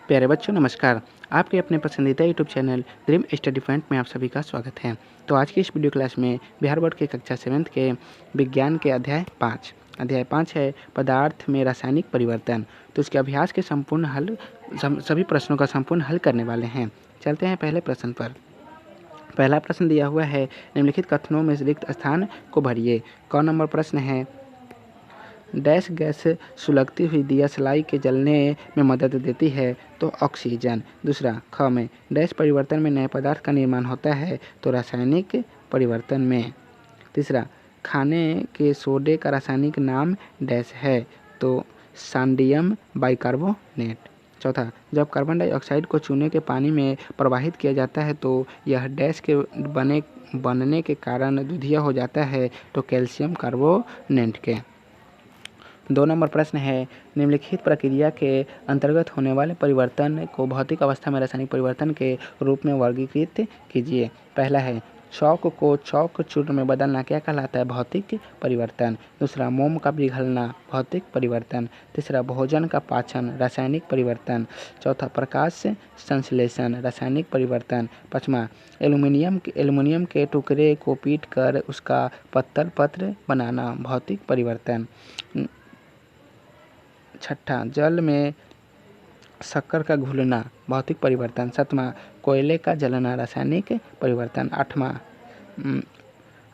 प्यारे बच्चों नमस्कार। आपके अपने पसंदीदा YouTube channel dream study point में आप सभी का स्वागत है। तो आज की इस वीडियो क्लास में बिहार बोर्ड के कक्षा 7th के विज्ञान के अध्याय 5 है पदार्थ में रासायनिक परिवर्तन। तो इसके अभ्यास के सभी प्रश्नों का संपूर्ण हल करने वाले हैं। चलते हैं पहले प्रश्न पर। पहला प्रश्न दिया हुआ है, निम्नलिखित कथनों में रिक्त स्थान को भरिए। क नंबर प्रश्न है, डैश गैस सुलगती हुई दियासलाई के जलने में मदद देती है, तो ऑक्सीजन। दूसरा, ख में डैश परिवर्तन में नए पदार्थ का निर्माण होता है, तो रासायनिक परिवर्तन में। तीसरा, खाने के सोडे का रासायनिक नाम डैश है, तो सांडियम बाइकार्बोनेट। चौथा, जब कार्बन डाइऑक्साइड को चूने के पानी में प्रवाहित किया जाता है तो यह डैश के बनने के कारण दुधिया हो जाता है, तो कैल्शियम कार्बोनेट के। 2 नंबर प्रश्न है, निम्नलिखित प्रक्रिया के अंतर्गत होने वाले परिवर्तन को भौतिक अवस्था में रासायनिक परिवर्तन के रूप में वर्गीकृत कीजिए। पहला है, चौक को चौक चूर्ण में बदलना क्या कहलाता है? भौतिक परिवर्तन। दूसरा, मोम का पिघलना भौतिक परिवर्तन। तीसरा, भोजन का पाचन रासायनिक परिवर्तन। चौथा, प्रकाश संश्लेषण रासायनिक परिवर्तन। पाँचवा, एल्युमिनियम के टुकड़े को पीट कर उसका पत्तल पत्र बनाना भौतिक परिवर्तन। छठा, जल में शक्कर का घुलना भौतिक परिवर्तन। सातवां, कोयले का जलना रासायनिक परिवर्तन। आठवां,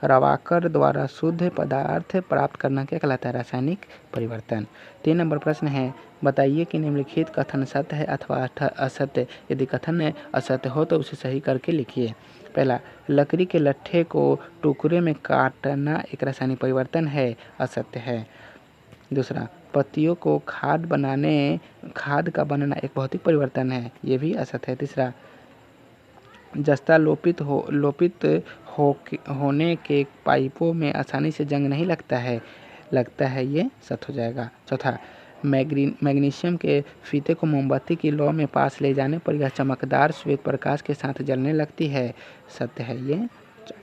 रवाकर द्वारा शुद्ध पदार्थ प्राप्त करना क्या कहलाता है? रासायनिक परिवर्तन। 3 नंबर प्रश्न है, बताइए कि निम्नलिखित कथन सत्य है अथवा असत्य। यदि कथन असत्य हो तो उसे सही करके लिखिए। पहला, लकड़ी के लट्ठे को टुकड़े में काटना एक रासायनिक परिवर्तन है, असत्य है। दूसरा, पत्तियों को खाद का बनना एक भौतिक परिवर्तन है, ये भी असत्य है। तीसरा, जस्ता लोपित होने के पाइपों में आसानी से जंग नहीं लगता है, ये सत्य हो जाएगा। चौथा, मैग्नीशियम के फीते को मोमबत्ती की लौ में पास ले जाने पर यह चमकदार श्वेत प्रकाश के साथ जलने लगती है, सत्य है ये।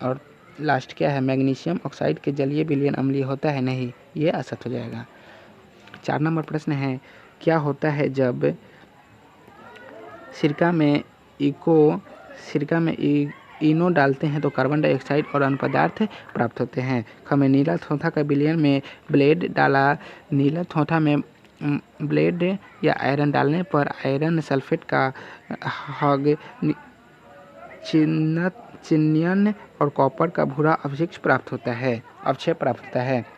और लास्ट क्या है, मैग्नीशियम ऑक्साइड के जलीय विलयन अम्लीय होता है, नहीं, ये असत्य हो जाएगा। 4 नंबर प्रश्न है, क्या होता है जब सिरका में इनो डालते हैं तो कार्बन डाइऑक्साइड और अन्य पदार्थ प्राप्त होते हैं? ख में नीला थोथा का विलयन में ब्लेड डाला। नीला थोथा में ब्लेड या आयरन डालने पर आयरन सल्फेट का हग चिन्यन और कॉपर का भूरा अवशेष प्राप्त होता है।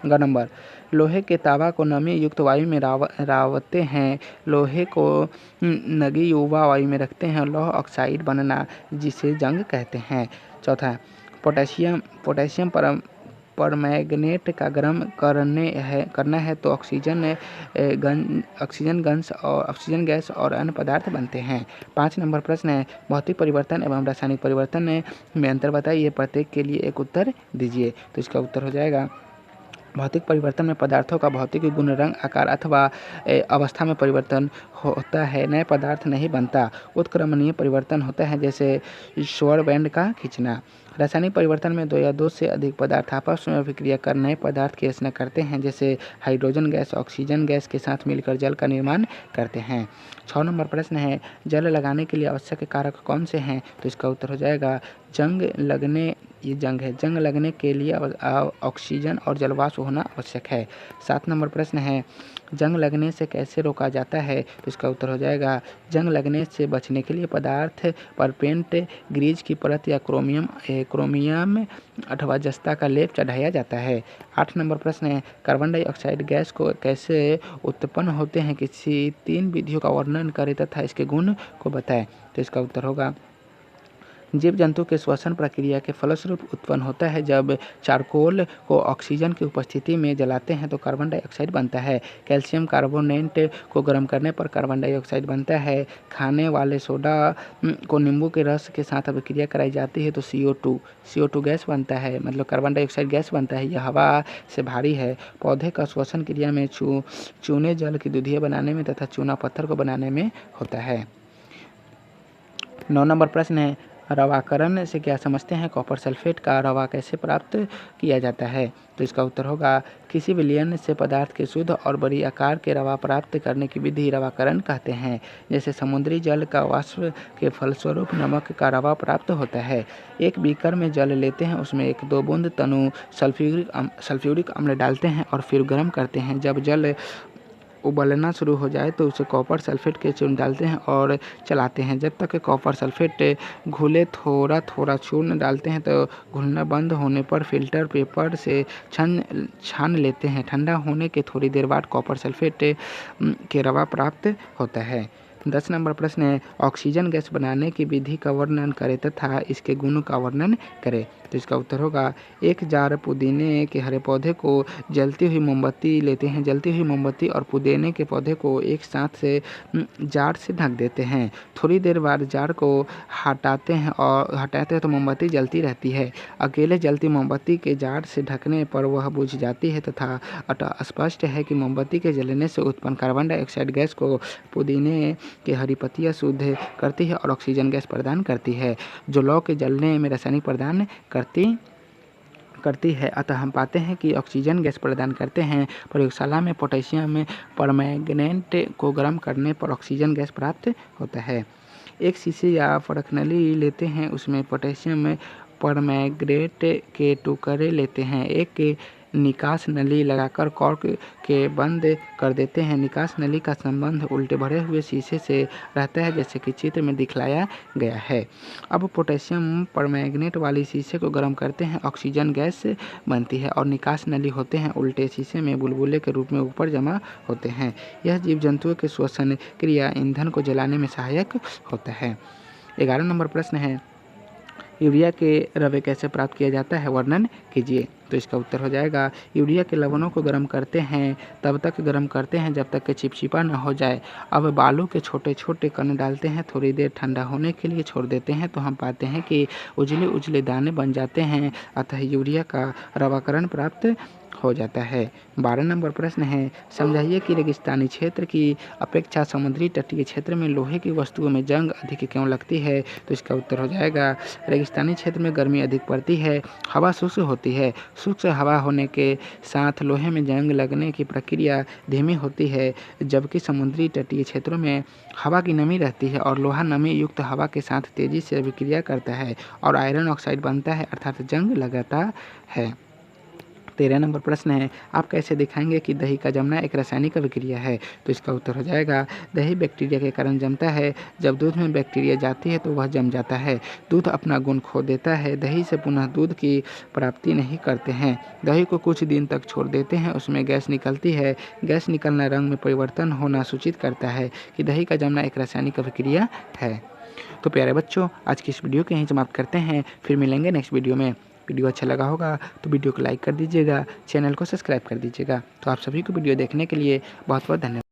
ग नंबर, लोहे के तावा को नमी युक्त वायु में रावते हैं, लोहे को नगी युवा वायु में रखते हैं, लौह ऑक्साइड बनना जिसे जंग कहते हैं। चौथा, पोटेशियम परमैंगनेट का गर्म करना है तो ऑक्सीजन गैस और अन्य पदार्थ बनते हैं। 5 नंबर प्रश्न है, भौतिक परिवर्तन एवं रासायनिक परिवर्तन में अंतर बताइए, प्रत्येक के लिए एक उत्तर दीजिए। तो इसका उत्तर हो जाएगा, भौतिक परिवर्तन में पदार्थों का भौतिक गुण, रंग, आकार अथवा अवस्था में परिवर्तन होता है, नए पदार्थ नहीं बनता। उत्क्रमणीय परिवर्तन होता है, जैसे स्वर बैंड का खींचना। रासायनिक परिवर्तन में 2 या 2 से अधिक पदार्थ आपस में अभिक्रिया कर नए पदार्थ की रचना करते हैं, जैसे हाइड्रोजन गैस ऑक्सीजन गैस के साथ मिलकर जल का निर्माण करते हैं। 6 नंबर प्रश्न है, जल लगाने के लिए आवश्यक कारक कौन से हैं? तो इसका उत्तर हो जाएगा, जंग लगने के लिए ऑक्सीजन और जलवाष्प होना आवश्यक है। 7 नंबर प्रश्न है, जंग लगने से कैसे रोका जाता है? तो इसका उत्तर हो जाएगा, जंग लगने से बचने के लिए पदार्थ पर पेंट ग्रीज की परत या क्रोमियम अथवा जस्ता का लेप चढ़ाया जाता है। 8 नंबर प्रश्न है, कार्बन डाइऑक्साइड गैस को कैसे उत्पन्न होते हैं? किसी 3 विधियों का वर्णन करें तथा इसके गुण को बताएं। तो इसका उत्तर होगा, जीव जंतु के श्वसन प्रक्रिया के फलस्वरूप उत्पन्न होता है। जब चारकोल को ऑक्सीजन की उपस्थिति में जलाते हैं तो कार्बन डाइऑक्साइड बनता है। कैल्शियम कार्बोनेट को गर्म करने पर कार्बन डाइऑक्साइड बनता है। खाने वाले सोडा को नींबू के रस के साथ अभिक्रिया कराई जाती है तो CO2 गैस बनता है, मतलब कार्बन डाइऑक्साइड गैस बनता है, यह हवा से भारी है। पौधे का श्वसन क्रिया में चूने जल की दुधिया बनाने में तथा चूना पत्थर को बनाने में होता है। 9 नंबर प्रश्न है, रवाकरण से क्या समझते हैं? कॉपर सल्फेट का रवा कैसे प्राप्त किया जाता है? तो इसका उत्तर होगा किसी विलयन से पदार्थ के शुद्ध और बड़ी आकार के रवा प्राप्त करने की विधि रवाकरण कहते हैं। जैसे समुद्री जल का वाष्प के फलस्वरूप नमक का रवा प्राप्त होता है। एक बीकर में जल लेते हैं, उसमें 1-2 बूंद तनु सल्फ्यूरिक अम्ल डालते हैं और फिर गर्म करते हैं। जब जल उबलना शुरू हो जाए तो उसे कॉपर सल्फेट के चूर्ण डालते हैं और चलाते हैं जब तक कॉपर सल्फेट घुले। थोड़ा थोड़ा चूर्ण डालते हैं तो घुलना बंद होने पर फिल्टर पेपर से छान लेते हैं। ठंडा होने के थोड़ी देर बाद कॉपर सल्फेट के रवा प्राप्त होता है। 10 नंबर प्रश्न है, ऑक्सीजन गैस बनाने की विधि का वर्णन करें तथा इसके गुणों का वर्णन करें। तो इसका उत्तर होगा 1 जार पुदीने के हरे पौधे को जलती हुई मोमबत्ती लेते हैं। जलती हुई मोमबत्ती और पुदीने के पौधे को एक साथ से जार से ढक देते हैं। थोड़ी देर बाद जार को हटाते हैं तो मोमबत्ती जलती रहती है। अकेले जलती मोमबत्ती के जार से ढकने पर वह बुझ जाती है तथा अतः स्पष्ट है कि मोमबत्ती के जलने से उत्पन्न कार्बन डाइऑक्साइड गैस को पुदीने की हरी पत्तियां शुद्ध करती है और ऑक्सीजन गैस प्रदान करती है, जो लौ के जलने में रासायनिक प्रदान करती है। अतः हम पाते हैं कि ऑक्सीजन गैस प्रदान करते हैं। प्रयोगशाला में पोटेशियम परमैंगनेट को गर्म करने पर ऑक्सीजन गैस प्राप्त होता है। एक शीशे या फड़कनली लेते हैं, उसमें पोटेशियम परमैंगनेट के टुकड़े लेते हैं। एक निकास नली लगाकर कॉर्क के बंद कर देते हैं। निकास नली का संबंध उल्टे भरे हुए शीशे से रहता है, जैसे कि चित्र में दिखलाया गया है। अब पोटेशियम परमैंगनेट वाली शीशे को गर्म करते हैं, ऑक्सीजन गैस बनती है और निकास नली होते हैं उल्टे शीशे में बुलबुले के रूप में ऊपर जमा होते हैं। यह जीव जंतुओं के श्वसन क्रिया ईंधन को जलाने में सहायक होता है। 11 नंबर प्रश्न है, यूरिया के रवे कैसे प्राप्त किया जाता है? वर्णन कीजिए। तो इसका उत्तर हो जाएगा यूरिया के लवणों को गर्म करते हैं, तब तक गर्म करते हैं जब तक कि चिपचिपा न हो जाए। अब बालू के छोटे छोटे कण डालते हैं, थोड़ी देर ठंडा होने के लिए छोड़ देते हैं तो हम पाते हैं कि उजले उजले दाने बन जाते हैं। अतः यूरिया का रवाकरण प्राप्त हो जाता है। 12 नंबर प्रश्न है, समझाइए कि रेगिस्तानी क्षेत्र की अपेक्षा समुद्री तटीय क्षेत्र में लोहे की वस्तुओं में जंग अधिक क्यों लगती है? तो इसका उत्तर हो जाएगा रेगिस्तानी क्षेत्र में गर्मी अधिक पड़ती है, हवा शुष्क होती है। शुष्क हवा होने के साथ लोहे में जंग लगने की प्रक्रिया धीमी होती है, जबकि समुद्री तटीय क्षेत्रों में हवा की नमी रहती है और लोहा नमी युक्त हवा के साथ तेजी से अभिक्रिया करता है और आयरन ऑक्साइड बनता है, अर्थात जंग लगाता है। 13 नंबर प्रश्न है, आप कैसे दिखाएंगे कि दही का जमना एक रासायनिक अभिक्रिया है? तो इसका उत्तर हो जाएगा दही बैक्टीरिया के कारण जमता है। जब दूध में बैक्टीरिया जाती है तो वह जम जाता है। दूध अपना गुण खो देता है। दही से पुनः दूध की प्राप्ति नहीं करते हैं। दही को कुछ दिन तक छोड़ देते हैं, उसमें गैस निकलती है। गैस निकलना रंग में परिवर्तन होना सूचित करता है कि दही का जमना एक रासायनिक अभिक्रिया है। तो प्यारे बच्चों, आज की इस वीडियो को यहीं समाप्त करते हैं, फिर मिलेंगे नेक्स्ट वीडियो में। वीडियो अच्छा लगा होगा तो वीडियो को लाइक कर दीजिएगा, चैनल को सब्सक्राइब कर दीजिएगा। तो आप सभी को वीडियो देखने के लिए बहुत बहुत धन्यवाद।